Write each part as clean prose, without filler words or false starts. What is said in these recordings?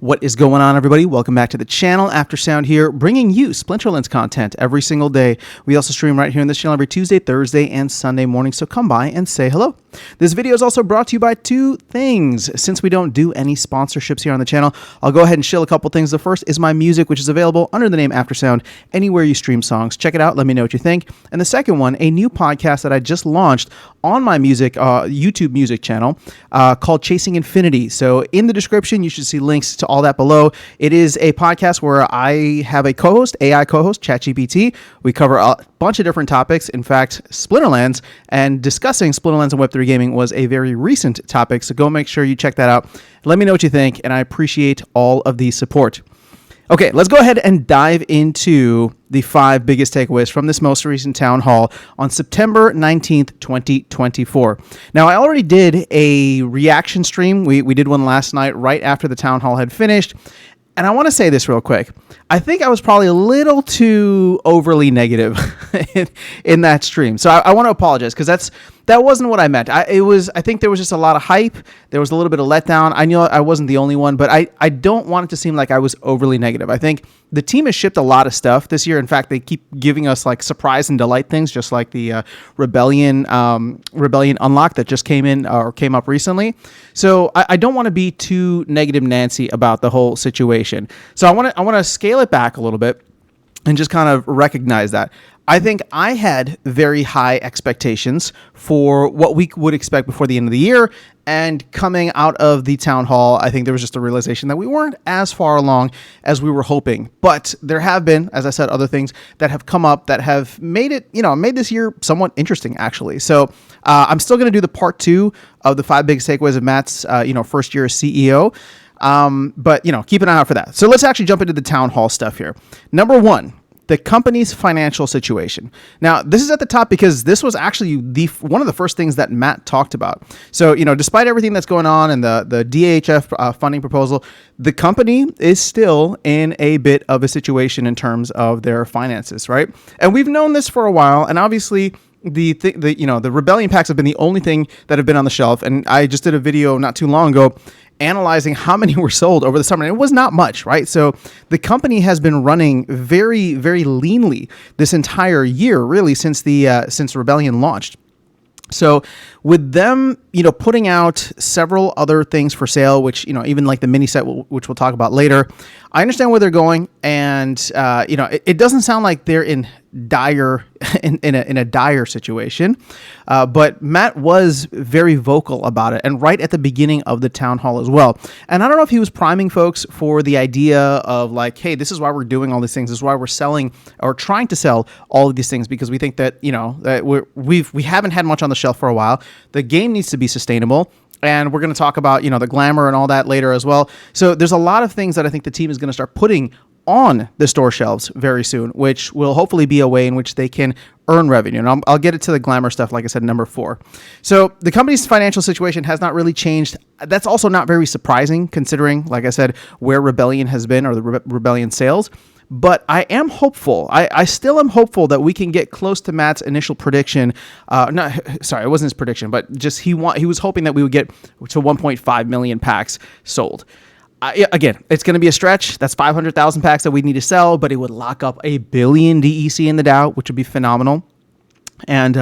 What is going on, everybody? Welcome back to the channel. Aftersound here, bringing you Splinterlands content every single day. We also stream right here in this channel every Tuesday, Thursday, and Sunday morning, so come by and say hello. This video is also brought to you by two things. Since we don't do any sponsorships here on the channel, I'll go ahead and shill a couple things. The first is my music, which is available under the name Aftersound anywhere you stream songs. Check it out. Let me know what you think. And the second one, a new podcast that I just launched on my music YouTube music channel called Chasing Infinity. So in the description, you should see links to all that below. It is a podcast where I have a co-host, AI co-host, ChatGPT. We cover a bunch of different topics. In fact, Splinterlands and discussing Splinterlands and Web3 gaming was a very recent topic. So go make sure you check that out. Let me know what you think, and I appreciate all of the support. Okay, let's go ahead and dive into the 5 biggest takeaways from this most recent town hall on September 19th, 2024. Now, I already did a reaction stream. We did one last night right after the town hall had finished. And I want to say this real quick. I think I was probably a little too overly negative in that stream. So I want to apologize because that wasn't what I meant. I think there was just a lot of hype. There was a little bit of letdown. I knew I wasn't the only one, but I don't want it to seem like I was overly negative. I think the team has shipped a lot of stuff this year. In fact, they keep giving us like surprise and delight things, just like the Rebellion unlock that just came up recently. So I don't want to be too negative Nancy about the whole situation. So I want to scale it back a little bit and just kind of recognize that. I think I had very high expectations for what we would expect before the end of the year. And coming out of the town hall, I think there was just a realization that we weren't as far along as we were hoping. But there have been, as I said, other things that have come up that have made this year somewhat interesting, actually. So I'm still going to do the part 2 of the 5 biggest takeaways of Matt's, first year as CEO. But keep an eye out for that. So let's actually jump into the town hall stuff here. Number 1. The company's financial situation. Now, this is at the top because this was actually one of the first things that Matt talked about. So, despite everything that's going on and the DHF funding proposal, the company is still in a bit of a situation in terms of their finances, right? And we've known this for a while, and obviously the Rebellion packs have been the only thing that have been on the shelf. And I just did a video not too long ago analyzing how many were sold over the summer. And it was not much, right? So the company has been running very, very leanly this entire year, really, since Rebellion launched. So with them, putting out several other things for sale, which, even like the mini set, which we'll talk about later, I understand where they're going. And, it doesn't sound like they're in a dire situation. But Matt was very vocal about it, and right at the beginning of the town hall as well. And I don't know if he was priming folks for the idea of like, hey, this is why we're doing all these things. This is why we're selling or trying to sell all of these things, because we think that, that we haven't had much on the shelf for a while. The game needs to be sustainable. And we're going to talk about, the Glamour and all that later as well. So there's a lot of things that I think the team is going to start putting on the store shelves very soon, which will hopefully be a way in which they can earn revenue. And I'll get it to the Glamour stuff, like I said, number 4. So the company's financial situation has not really changed. That's also not very surprising considering, like I said, where Rebellion has been, or the Rebellion sales. But I am hopeful. I still am hopeful that we can get close to Matt's initial prediction. It wasn't his prediction, but just he was hoping that we would get to 1.5 million packs sold. Again, it's going to be a stretch. That's 500,000 packs that we need to sell, but it would lock up 1 billion DEC in the DAO, which would be phenomenal. And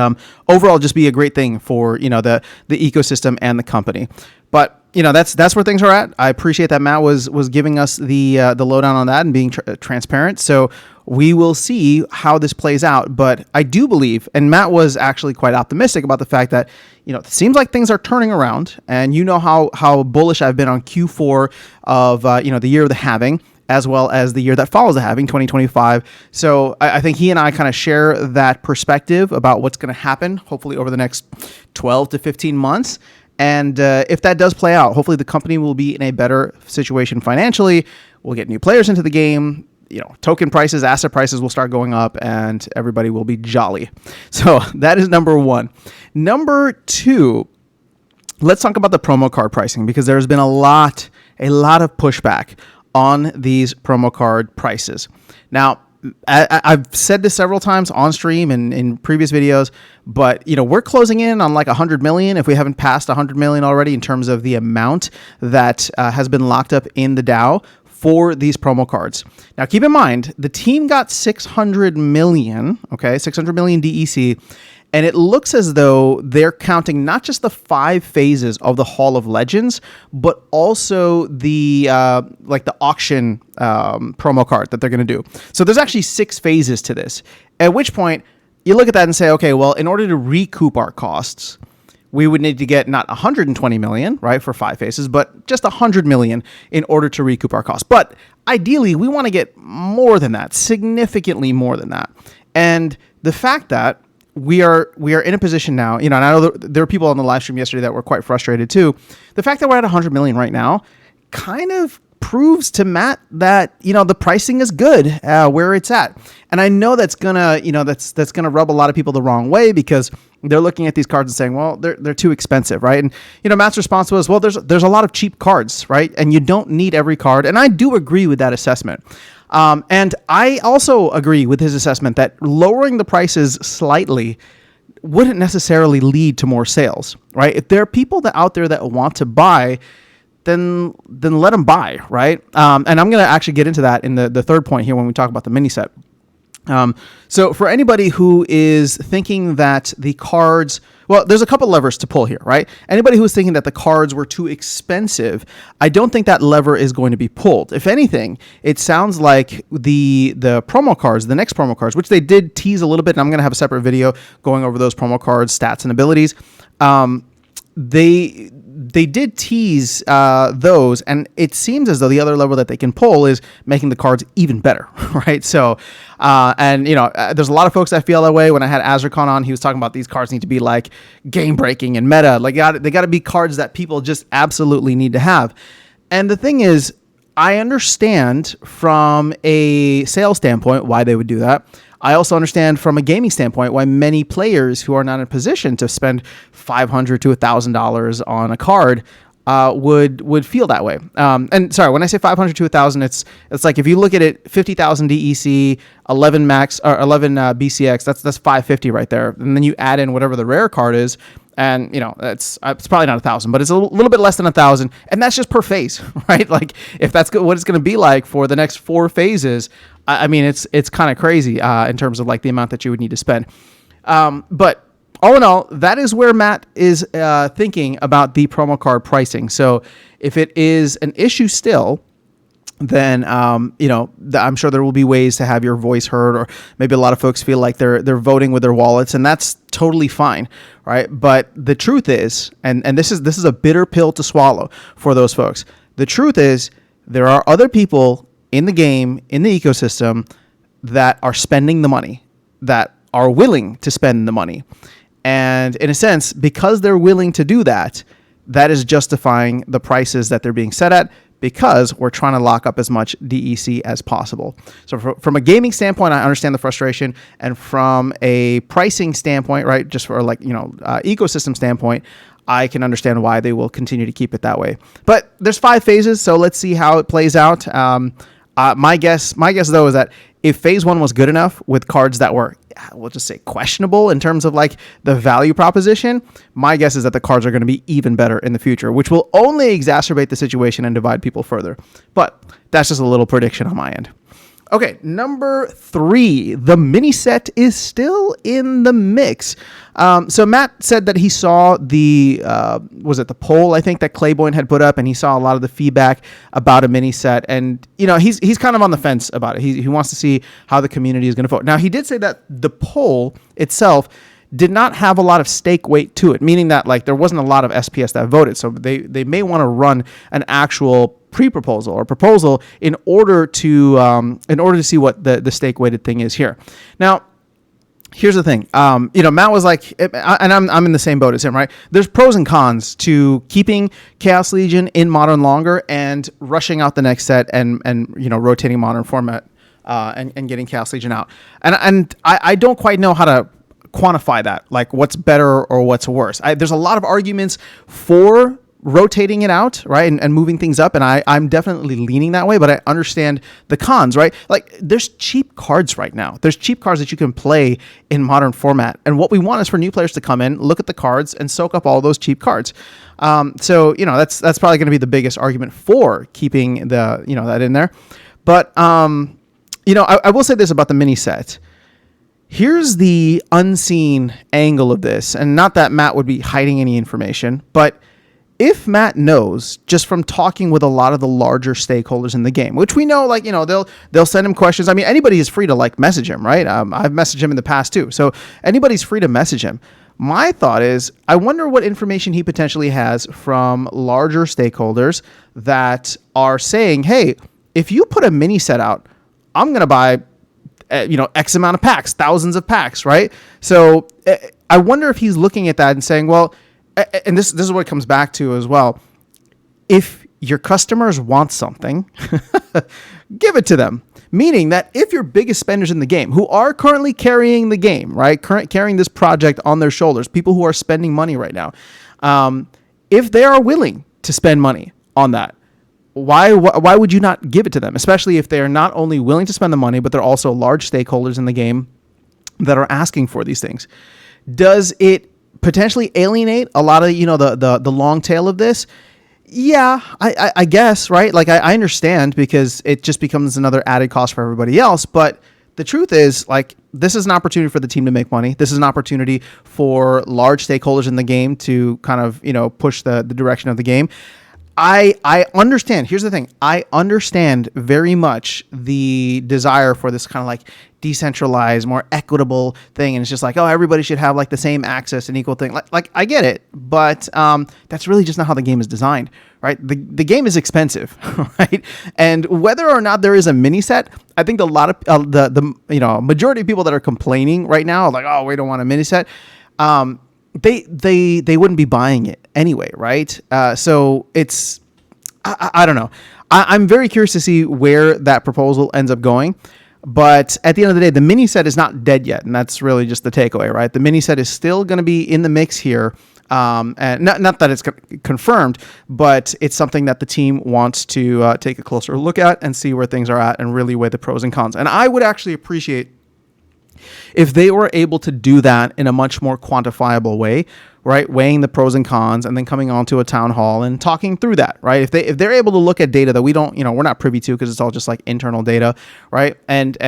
overall, just be a great thing for the ecosystem and the company. But that's where things are at. I appreciate that Matt was giving us the lowdown on that and being transparent. So we will see how this plays out. But I do believe, and Matt was actually quite optimistic about the fact that it seems like things are turning around. And how bullish I've been on Q4 of the year of the halving, as well as the year that follows the halving, 2025. So I think he and I kind of share that perspective about what's going to happen, hopefully over the next 12 to 15 months. And if that does play out, hopefully the company will be in a better situation financially. We'll get new players into the game. Token prices, asset prices will start going up, and everybody will be jolly. So that is number 1. Number 2, let's talk about the promo card pricing, because there's been a lot of pushback on these promo card prices. Now, I've said this several times on stream and in previous videos, but we're closing in on like 100 million if we haven't passed 100 million already in terms of the amount that has been locked up in the DAO for these promo cards. Now, keep in mind, the team got 600 million, okay, 600 million DEC, and it looks as though they're counting not just the 5 phases of the Hall of Legends, but also the the auction promo card that they're going to do. So there's actually 6 phases to this, at which point you look at that and say, okay, well, in order to recoup our costs, we would need to get not 120 million, right, for 5 phases, but just 100 million in order to recoup our costs. But ideally, we want to get more than that, significantly more than that. And the fact that we are in a position now, and I know there were people on the live stream yesterday that were quite frustrated too. The fact that we're at 100 million right now kind of proves to Matt that the pricing is good where it's at, and I know that's gonna that's gonna rub a lot of people the wrong way because they're looking at these cards and saying, well, they're too expensive, right? And Matt's response was, well, there's a lot of cheap cards, right? And you don't need every card, and I do agree with that assessment. And I also agree with his assessment that lowering the prices slightly wouldn't necessarily lead to more sales, right? If there are people out there that want to buy, then let them buy, right? And I'm going to actually get into that in the third point here when we talk about the mini set. So for anybody who is thinking that the cards, well, there's a couple levers to pull here, right? Anybody who's thinking that the cards were too expensive, I don't think that lever is going to be pulled. If anything, it sounds like the promo cards, the next promo cards, which they did tease a little bit, and I'm going to have a separate video going over those promo cards, stats, and abilities. They did tease those, and it seems as though the other lever that they can pull is making the cards even better, right? So, there's a lot of folks that feel that way. When I had Azricon on, he was talking about these cards need to be like game-breaking and meta. Like they got to be cards that people just absolutely need to have. And the thing is, I understand from a sales standpoint why they would do that. I also understand from a gaming standpoint why many players who are not in a position to spend $500 to $1,000 on a card would feel that way. And sorry, when I say 500 to 1,000, it's like if you look at it, 50,000 DEC, 11 max or 11 BCX, that's 550 right there. And then you add in whatever the rare card is, and it's probably not 1,000, but it's a little bit less than 1,000, and that's just per phase, right? Like if that's what it's going to be like for the next 4 phases, I mean it's kind of crazy in terms of like the amount that you would need to spend. But all in all, that is where Matt is thinking about the promo card pricing. So if it is an issue still, then I'm sure there will be ways to have your voice heard, or maybe a lot of folks feel like they're voting with their wallets, and that's totally fine, right? But the truth is, and this is a bitter pill to swallow for those folks. The truth is, there are other people in the game, in the ecosystem, that are spending the money, that are willing to spend the money. And in a sense, because they're willing to do that, that is justifying the prices that they're being set at, because we're trying to lock up as much DEC as possible. So from a gaming standpoint, I understand the frustration. And from a pricing standpoint, right, just for ecosystem standpoint, I can understand why they will continue to keep it that way. But there's 5 phases, so let's see how it plays out. My guess though is that if phase 1 was good enough with cards that were, we'll just say, questionable in terms of like the value proposition, my guess is that the cards are going to be even better in the future, which will only exacerbate the situation and divide people further. But that's just a little prediction on my end. Okay, number 3, the mini set is still in the mix. So Matt said that he saw the poll, I think, that Clayboyne had put up, and he saw a lot of the feedback about a mini set, and he's kind of on the fence about it. He wants to see how the community is going to vote. Now, he did say that the poll itself did not have a lot of stake weight to it, meaning that like there wasn't a lot of SPS that voted. So they may want to run an actual pre-proposal or proposal in order to see what the stake weighted thing is here. Now, here's the thing. Matt was like, and I'm in the same boat as him, right? There's pros and cons to keeping Chaos Legion in Modern longer and rushing out the next set and rotating Modern format and getting Chaos Legion out. And I don't quite know how to quantify that, like what's better or what's worse. There's a lot of arguments for rotating it out, right, and moving things up, and I'm definitely leaning that way, but I understand the cons, right? Like, there's cheap cards right now. There's cheap cards that you can play in modern format, and what we want is for new players to come in, look at the cards, and soak up all those cheap cards. So, that's probably going to be the biggest argument for keeping that in there. But, I will say this about the mini set. Here's the unseen angle of this, and not that Matt would be hiding any information, but if Matt knows just from talking with a lot of the larger stakeholders in the game, which we know, they'll send him questions. I mean, anybody is free to message him, right? I've messaged him in the past too. So anybody's free to message him. My thought is, I wonder what information he potentially has from larger stakeholders that are saying, hey, if you put a mini set out, I'm going to buy, X amount of packs, thousands of packs, right? So I wonder if he's looking at that and saying, well, and this is what it comes back to as well. If your customers want something, give it to them. Meaning that if your biggest spenders in the game, who are currently carrying the game, right, carrying this project on their shoulders, people who are spending money right now, if they are willing to spend money on that, why would you not give it to them? Especially if they are not only willing to spend the money, but they're also large stakeholders in the game that are asking for these things. Does it potentially alienate a lot of, the long tail of this? Yeah, I guess, right? Like, I understand, because it just becomes another added cost for everybody else. But the truth is, this is an opportunity for the team to make money. This is an opportunity for large stakeholders in the game to kind of, push the direction of the game. I understand. Here's the thing. I understand very much the desire for this kind of decentralized, more equitable thing. And it's just everybody should have the same access and equal thing. I get it, but that's really just not how the game is designed, right? The game is expensive, right? And whether or not there is a mini set, I think a lot of the majority of people that are complaining right now are oh, we don't want a mini set. They wouldn't be buying it anyway, right? So it's, I don't know. I'm very curious to see where that proposal ends up going. But at the end of the day, the mini set is not dead yet. And that's really just the takeaway, right? The mini set is still going to be in the mix here. And not that it's confirmed, but it's something that the team wants to take a closer look at and see where things are at and really weigh the pros and cons. And I would actually appreciate if they were able to do that in a much more quantifiable way, right? Weighing the pros and cons and then coming on to a town hall and talking through that, right? If they're able to look at data that we don't, we're not privy to, because it's all just internal data, right? And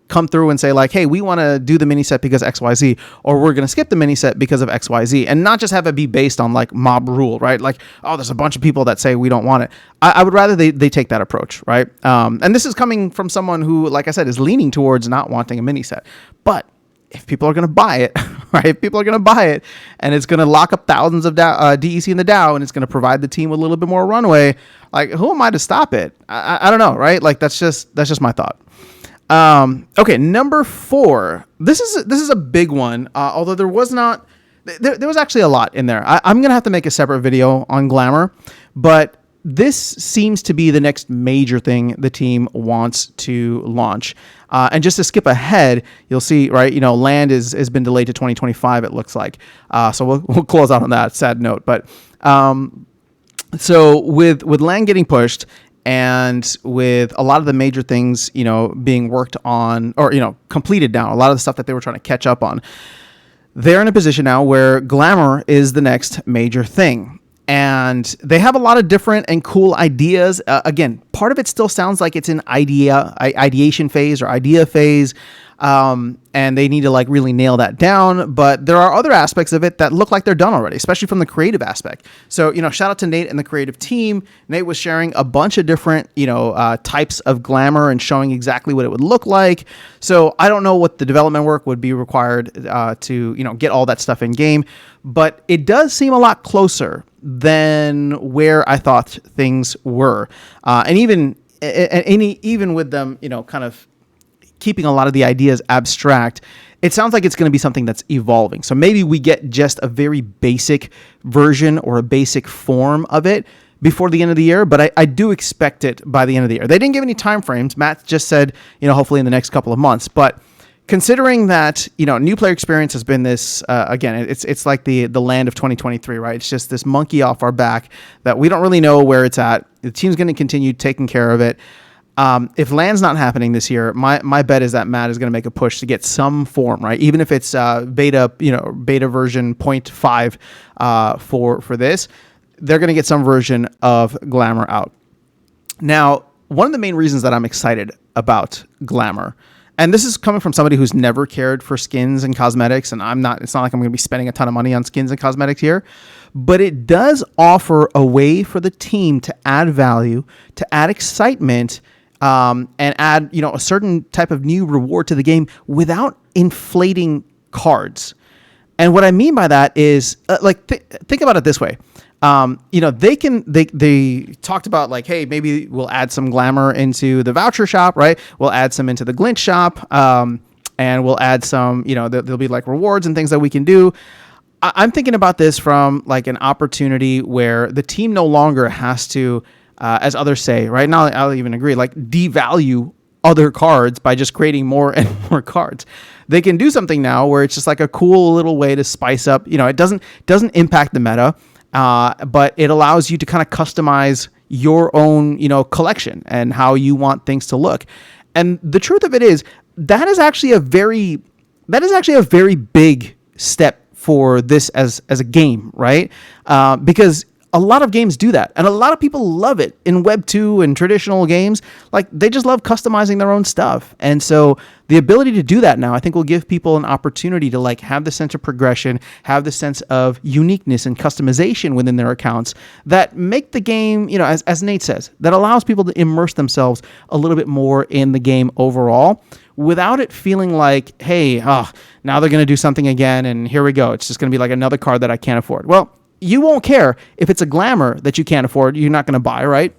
come through and say hey, we want to do the mini set because XYZ, or we're going to skip the mini set because of XYZ, and not just have it be based on mob rule, right? Oh, there's a bunch of people that say we don't want it. I would rather they take that approach, right? And this is coming from someone who, like I said, is leaning towards not wanting a mini set. But if people are going to buy it, right? If people are going to buy it and it's going to lock up thousands of DEC in the DAO, and it's going to provide the team with a little bit more runway, who am I to stop it? I don't know, right? That's just my thought. Okay, number 4. This is a big one. Although there was not, there was actually a lot in there. I'm gonna have to make a separate video on Glamour, but this seems to be the next major thing the team wants to launch. And just to skip ahead, you'll see, right? Land has been delayed to 2025. It looks like. So we'll close out on that sad note. But so with Land getting pushed, and with a lot of the major things, being worked on or, completed now, a lot of the stuff that they were trying to catch up on, they're in a position now where Glamour is the next major thing. And they have a lot of different and cool ideas. Again, part of it still sounds like it's in ideation phase or idea phase. And they need to really nail that down. But there are other aspects of it that look like they're done already, especially from the creative aspect. So, shout out to Nate and the creative team. Nate was sharing a bunch of different, types of Glamour and showing exactly what it would look like. So I don't know what the development work would be required to, get all that stuff in game. But it does seem a lot closer than where I thought things were. And even with them, kind of keeping a lot of the ideas abstract, it sounds like it's going to be something that's evolving. So maybe we get just a very basic version or a basic form of it before the end of the year, but I do expect it by the end of the year. They didn't give any time frames. Matt just said, hopefully in the next couple of months. But considering that, new player experience has been this, again, it's like the land of 2023, right? It's just this monkey off our back that we don't really know where it's at. The team's going to continue taking care of it. If LAN's not happening this year, my bet is that Matt is going to make a push to get some form, right? Even if it's beta version 0.5 for this, they're going to get some version of Glamour out. Now, one of the main reasons that I'm excited about Glamour, and this is coming from somebody who's never cared for skins and cosmetics, and it's not like I'm going to be spending a ton of money on skins and cosmetics here, but it does offer a way for the team to add value, to add excitement, and add, a certain type of new reward to the game without inflating cards. And what I mean by that is, think about it this way. They talked about like, hey, maybe we'll add some Glamour into the voucher shop, right? We'll add some into the glint shop, and we'll add some, there'll be like rewards and things that we can do. I'm thinking about this from like an opportunity where the team no longer has to, as others say, right now, I'll even agree, like devalue other cards by just creating more and more cards. They can do something now where it's just like a cool little way to spice up. It doesn't impact the meta. But it allows you to kind of customize your own, collection and how you want things to look. And the truth of it is that is actually a very big step for this as a game, right? Because a lot of games do that, and a lot of people love it in Web 2 and traditional games. Like, they just love customizing their own stuff. And so the ability to do that now, I think, will give people an opportunity to like have the sense of progression, have the sense of uniqueness and customization within their accounts that make the game, as Nate says, that allows people to immerse themselves a little bit more in the game overall, without it feeling like, hey, now they're going to do something again, and here we go. It's just going to be like another card that I can't afford. Well, you won't care if it's a Glamour that you can't afford, you're not going to buy, right?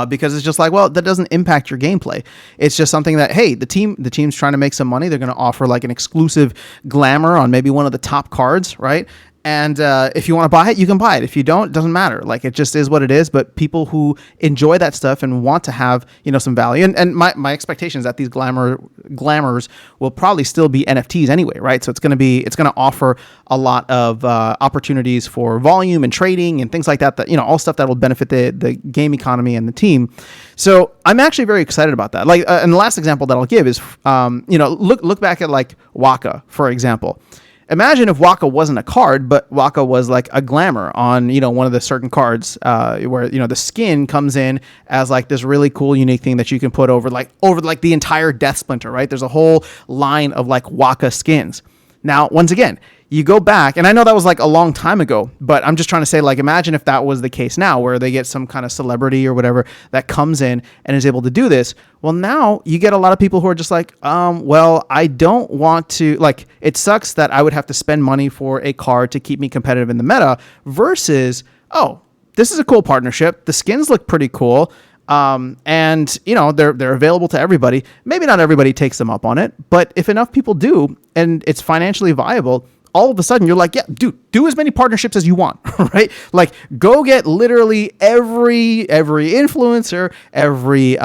Because it's just like, well, that doesn't impact your gameplay. It's just something that, hey, the team's trying to make some money. They're going to offer like an exclusive Glamour on maybe one of the top cards, right? And if you want to buy it, you can buy it. If you don't, it doesn't matter. Like, it just is what it is. But people who enjoy that stuff and want to have, some value, and my expectation is that these glamours will probably still be NFTs anyway, right? So it's going to offer a lot of opportunities for volume and trading and things like that. That all stuff that will benefit the game economy and the team. So I'm actually very excited about that. Like, and the last example that I'll give is, look back at like Waka, for example. Imagine if Waka wasn't a card, but Waka was like a Glamour on, one of the certain cards, where, the skin comes in as like this really cool, unique thing that you can put over the entire Death Splinter, right? There's a whole line of like Waka skins. Now, once again, you go back, and I know that was like a long time ago, but I'm just trying to say, like, imagine if that was the case now, where they get some kind of celebrity or whatever that comes in and is able to do this. Well, now you get a lot of people who are just like, well, I don't want to, like, it sucks that I would have to spend money for a card to keep me competitive in the meta versus, oh, this is a cool partnership. The skins look pretty cool. And they're available to everybody. Maybe not everybody takes them up on it, but if enough people do and it's financially viable, all of a sudden you're like, yeah, dude, do as many partnerships as you want, right? Like, go get literally every influencer, every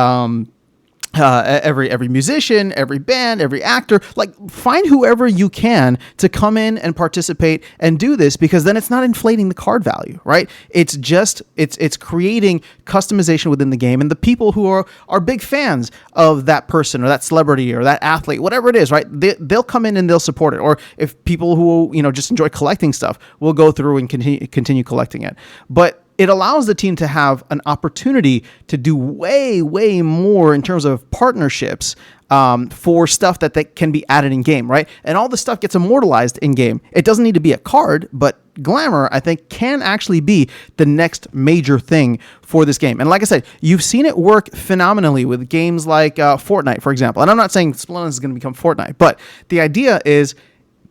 musician, every band, every actor, like, find whoever you can to come in and participate and do this, because then it's not inflating the card value, right? It's just, it's creating customization within the game, and the people who are big fans of that person or that celebrity or that athlete, whatever it is, right? They'll come in and they'll support it. Or if people who, just enjoy collecting stuff will go through and continue collecting it. But it allows the team to have an opportunity to do way, way more in terms of partnerships for stuff that can be added in game, right? And all the stuff gets immortalized in game. It doesn't need to be a card, but Glamour, I think, can actually be the next major thing for this game. And like I said, you've seen it work phenomenally with games like Fortnite, for example. And I'm not saying Splinter is going to become Fortnite, but the idea is,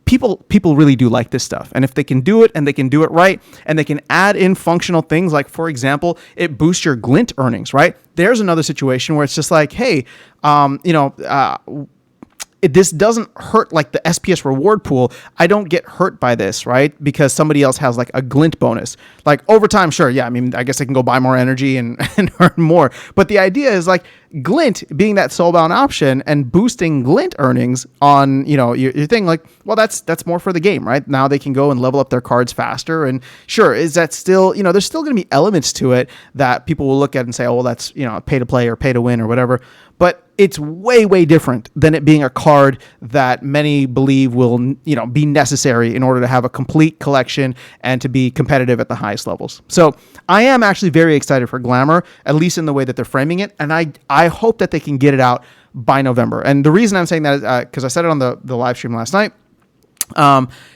People really do like this stuff. And if they can do it and they can do it right, and they can add in functional things like, for example, it boosts your glint earnings, right? There's another situation where it's just like, hey, this doesn't hurt like the SPS reward pool. I don't get hurt by this, right? Because somebody else has like a glint bonus. Like over time, sure, yeah. I mean, I guess I can go buy more energy and earn more. But the idea is like glint being that soulbound option and boosting glint earnings on, your thing. Like, well, that's more for the game, right? Now they can go and level up their cards faster. And sure, is that still, there's still going to be elements to it that people will look at and say, oh, well, that's, pay to play or pay to win or whatever. But it's way, way different than it being a card that many believe will, be necessary in order to have a complete collection and to be competitive at the highest levels. So I am actually very excited for Glamour, at least in the way that they're framing it. And I hope that they can get it out by November. And the reason I'm saying that is because I said it on the live stream last night.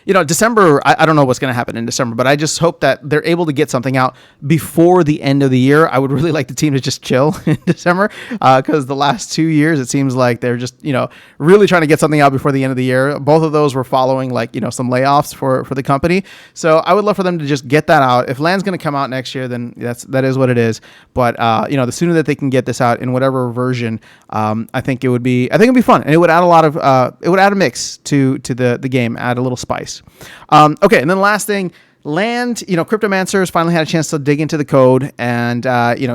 December, I don't know what's going to happen in December, but I just hope that they're able to get something out before the end of the year. I would really like the team to just chill in December, because the last 2 years, it seems like they're just, really trying to get something out before the end of the year. Both of those were following some layoffs for the company. So I would love for them to just get that out. If Land's going to come out next year, then that is what it is. But, the sooner that they can get this out in whatever version, I think it would be fun, and it would add a mix to the game, add a little spice. Okay, and then the last thing, Land, Cryptomancer's finally had a chance to dig into the code, and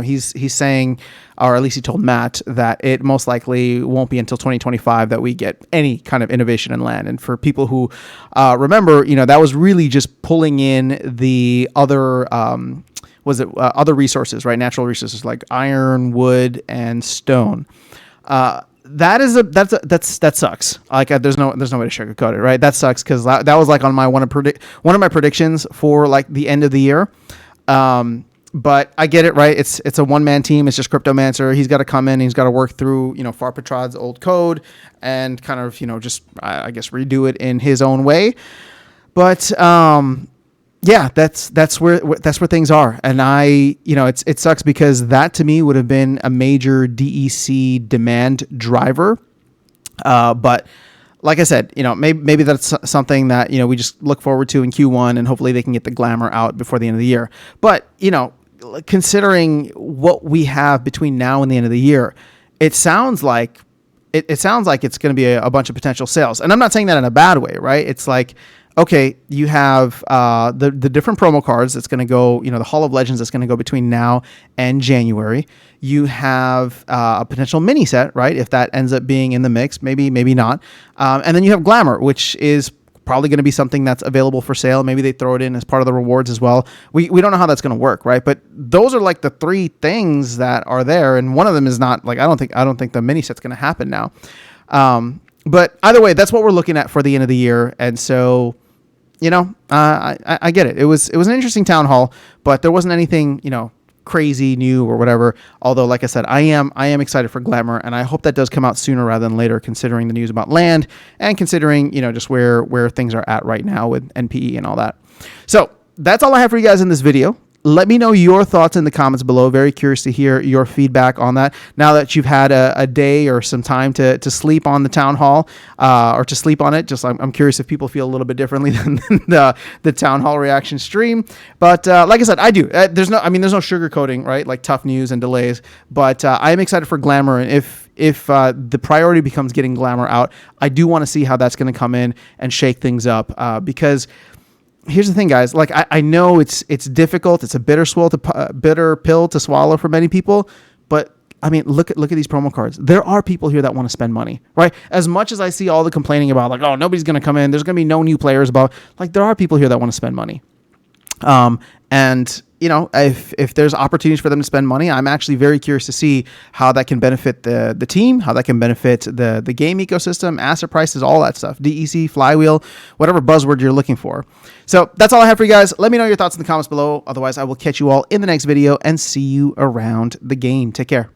he's saying, or at least he told Matt, that it most likely won't be until 2025 that we get any kind of innovation in Land. And for people who remember, that was really just pulling in the other other resources, right? Natural resources like iron, wood, and stone. That sucks. Like there's no way to sugarcoat it, right? That sucks because that was like on my one of my predictions for like the end of the year. But I get it, right? It's a one-man team. It's just Cryptomancer. He's got to come in. He's got to work through Farpatrod's old code and kind of just I guess redo it in his own way. But yeah, that's where things are. And it sucks because that to me would have been a major DEC demand driver. But like I said, maybe that's something that, we just look forward to in Q1, and hopefully they can get the Glamour out before the end of the year. But, considering what we have between now and the end of the year, it sounds like it's going to be a bunch of potential sales. And I'm not saying that in a bad way, right? It's like, okay, you have the different promo cards that's going to go, the Hall of Legends that's going to go between now and January. You have a potential mini set, right? If that ends up being in the mix, maybe not. And then you have Glamour, which is probably going to be something that's available for sale. Maybe they throw it in as part of the rewards as well. We don't know how that's going to work, right? But those are like the three things that are there, and one of them is not like I don't think the mini set's going to happen now. But either way, that's what we're looking at for the end of the year, and so. I get it. It was an interesting town hall, but there wasn't anything, crazy new or whatever. Although, like I said, I am excited for Glamour, and I hope that does come out sooner rather than later, considering the news about Land and considering, just where things are at right now with NPE and all that. So that's all I have for you guys in this video. Let me know your thoughts in the comments below. Very curious to hear your feedback on that. Now that you've had a day or some time to sleep on the town hall or to sleep on it, I'm curious if people feel a little bit differently than the town hall reaction stream. But like I said, I do. There's no sugarcoating, right? Like tough news and delays. But I am excited for Glamour, and if the priority becomes getting Glamour out, I do want to see how that's going to come in and shake things up because. Here's the thing, guys. Like I know it's difficult. It's a bitter pill to swallow for many people. But I mean, look at these promo cards. There are people here that want to spend money, right? As much as I see all the complaining about like, oh, nobody's going to come in. There's going to be no new players about. Like there are people here that want to spend money. And if there's opportunities for them to spend money, I'm actually very curious to see how that can benefit the team, how that can benefit the game ecosystem, asset prices, all that stuff, DEC, flywheel, whatever buzzword you're looking for. So that's all I have for you guys. Let me know your thoughts in the comments below. Otherwise, I will catch you all in the next video and see you around the game. Take care.